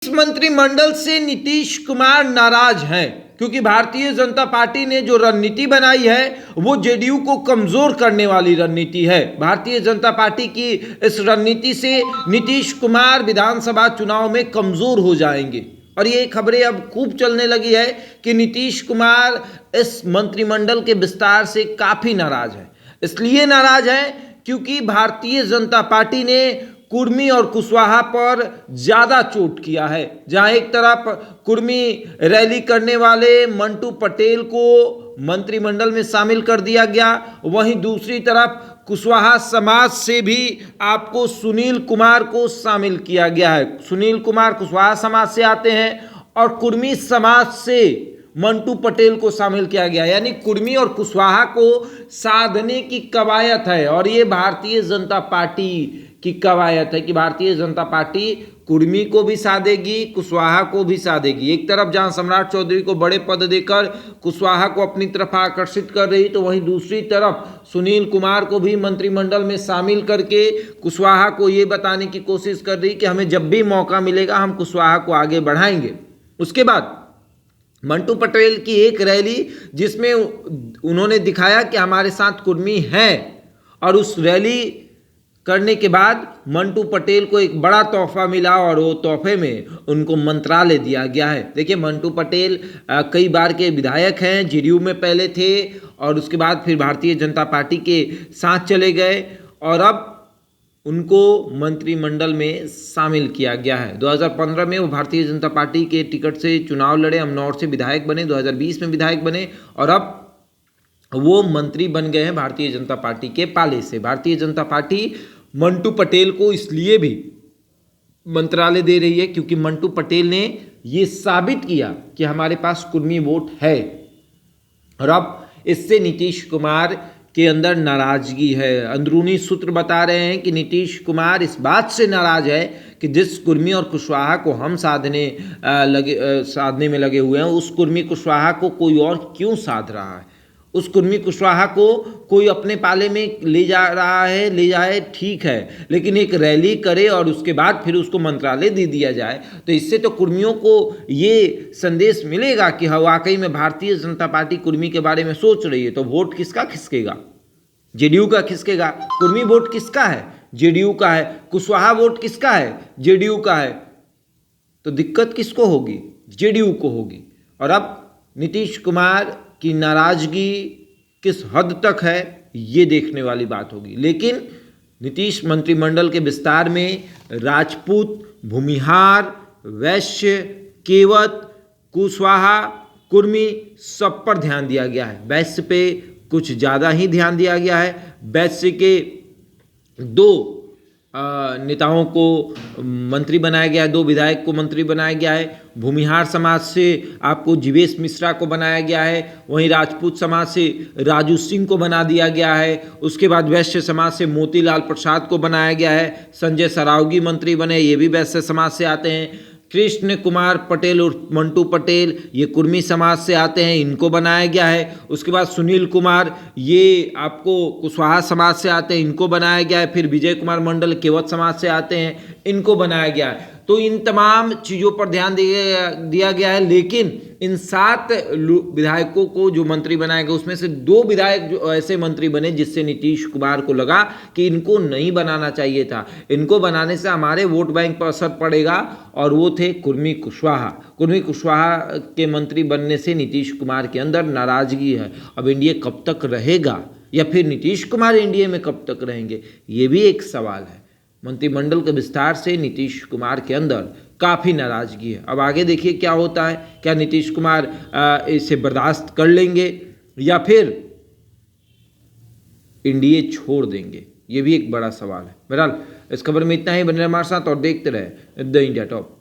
मंत्रिमंडल से नीतीश कुमार नाराज हैं क्योंकि भारतीय जनता पार्टी ने जो रणनीति बनाई है वो जेडीयू को कमजोर करने वाली रणनीति है। भारतीय जनता पार्टी की इस रणनीति से नीतीश कुमार विधानसभा चुनाव में कमजोर हो जाएंगे और ये खबरें अब खूब चलने लगी है कि नीतीश कुमार इस मंत्रिमंडल के विस्तार से काफी नाराज है। इसलिए नाराज है क्योंकि भारतीय जनता पार्टी ने कुर्मी और कुशवाहा पर ज्यादा चोट किया है। जहां एक तरफ कुर्मी रैली करने वाले मंटू पटेल को मंत्रिमंडल में शामिल कर दिया गया, वहीं दूसरी तरफ कुशवाहा समाज से भी आपको सुनील कुमार को शामिल किया गया है। सुनील कुमार कुशवाहा समाज से आते हैं और कुर्मी समाज से मंटू पटेल को शामिल किया गया, यानी कुर्मी और कुशवाहा को साधने की कवायद है। और ये भारतीय जनता पार्टी की कवायद है कि भारतीय जनता पार्टी कुर्मी को भी साधेगी, कुशवाहा को भी साधेगी। एक तरफ जहां सम्राट चौधरी को बड़े पद देकर कुशवाहा को अपनी तरफ आकर्षित कर रही, तो वहीं दूसरी तरफ सुनील कुमार को भी मंत्रिमंडल में शामिल करके कुशवाहा को ये बताने की कोशिश कर रही कि हमें जब भी मौका मिलेगा हम कुशवाहा को आगे बढ़ाएंगे। उसके बाद मंटू पटेल की एक रैली जिसमें उन्होंने दिखाया कि हमारे साथ कुर्मी हैं, और उस रैली करने के बाद मंटू पटेल को एक बड़ा तोहफा मिला और वो तोहफे में उनको मंत्रालय दिया गया है। देखिए, मंटू पटेल कई बार के विधायक हैं, जेडीयू में पहले थे और उसके बाद फिर भारतीय जनता पार्टी के साथ चले गए और अब उनको मंत्रिमंडल में शामिल किया गया है। 2015 में वो भारतीय जनता पार्टी के टिकट से चुनाव लड़े, अमनौर से विधायक बने, 2020 में विधायक बने और अब वो मंत्री बन गए हैं भारतीय जनता पार्टी के पाले से। भारतीय जनता पार्टी मंटू पटेल को इसलिए भी मंत्रालय दे रही है क्योंकि मंटू पटेल ने ये साबित किया कि हमारे पास कुर्मी वोट है। और अब इससे नीतीश कुमार के अंदर नाराजगी है। अंदरूनी सूत्र बता रहे हैं कि नीतीश कुमार इस बात से नाराज है कि जिस कुर्मी और कुशवाहा को हम साधने में लगे हुए हैं, उस कुर्मी कुशवाहा को कोई और क्यों साध रहा है। उस कुर्मी कुशवाहा को कोई अपने पाले में ले जा रहा है, ले जाए ठीक है, लेकिन एक रैली करे और उसके बाद फिर उसको मंत्रालय दे दिया जाए, तो इससे तो कुर्मियों को ये संदेश मिलेगा कि हाँ वाकई में भारतीय जनता पार्टी कुर्मी के बारे में सोच रही है। तो वोट किसका खिसकेगा? जेडीयू का खिसकेगा। कुर्मी वोट किसका है? जेडीयू का है। कुशवाहा वोट किसका है? जेडीयू का है। तो दिक्कत किसको होगी? जेडीयू को होगी। और अब नीतीश कुमार की नाराजगी किस हद तक है ये देखने वाली बात होगी। लेकिन नीतीश मंत्रिमंडल के विस्तार में राजपूत, भूमिहार, वैश्य, केवट, कुशवाहा, कुर्मी सब पर ध्यान दिया गया है। वैश्य पे कुछ ज़्यादा ही ध्यान दिया गया है। वैश्य के 2 नेताओं को मंत्री बनाया गया है, 2 विधायक को मंत्री बनाया गया है। भूमिहार समाज से आपको जीवेश मिश्रा को बनाया गया है, वहीं राजपूत समाज से राजू सिंह को बना दिया गया है। उसके बाद वैश्य समाज से मोतीलाल प्रसाद को बनाया गया है। संजय सरावगी मंत्री बने, ये भी वैश्य समाज से आते हैं। कृष्ण कुमार पटेल और मंटू पटेल ये कुर्मी समाज से आते हैं, इनको बनाया गया है। उसके बाद सुनील कुमार ये आपको कुशवाहा समाज से आते हैं, इनको बनाया गया है। फिर विजय कुमार मंडल केवट समाज से आते हैं, इनको बनाया गया है। तो इन तमाम चीज़ों पर ध्यान दिया गया है। लेकिन इन 7 विधायकों को जो मंत्री बनाया गया उसमें से 2 विधायक जो ऐसे मंत्री बने जिससे नीतीश कुमार को लगा कि इनको नहीं बनाना चाहिए था, इनको बनाने से हमारे वोट बैंक पर असर पड़ेगा, और वो थे कुर्मी कुशवाहा। कुर्मी कुशवाहा के मंत्री बनने से नीतीश कुमार के अंदर नाराजगी है। अब एनडीए कब तक रहेगा या फिर नीतीश कुमार एनडीए में कब तक रहेंगे, ये भी एक सवाल है। मंत्रिमंडल के विस्तार से नीतीश कुमार के अंदर काफ़ी नाराजगी है। अब आगे देखिए क्या होता है। क्या नीतीश कुमार इसे बर्दाश्त कर लेंगे या फिर एनडीए छोड़ देंगे, ये भी एक बड़ा सवाल है। बहरहाल इस खबर में इतना ही। बने रहे हमारे साथ और देखते रहे द इंडिया टॉप।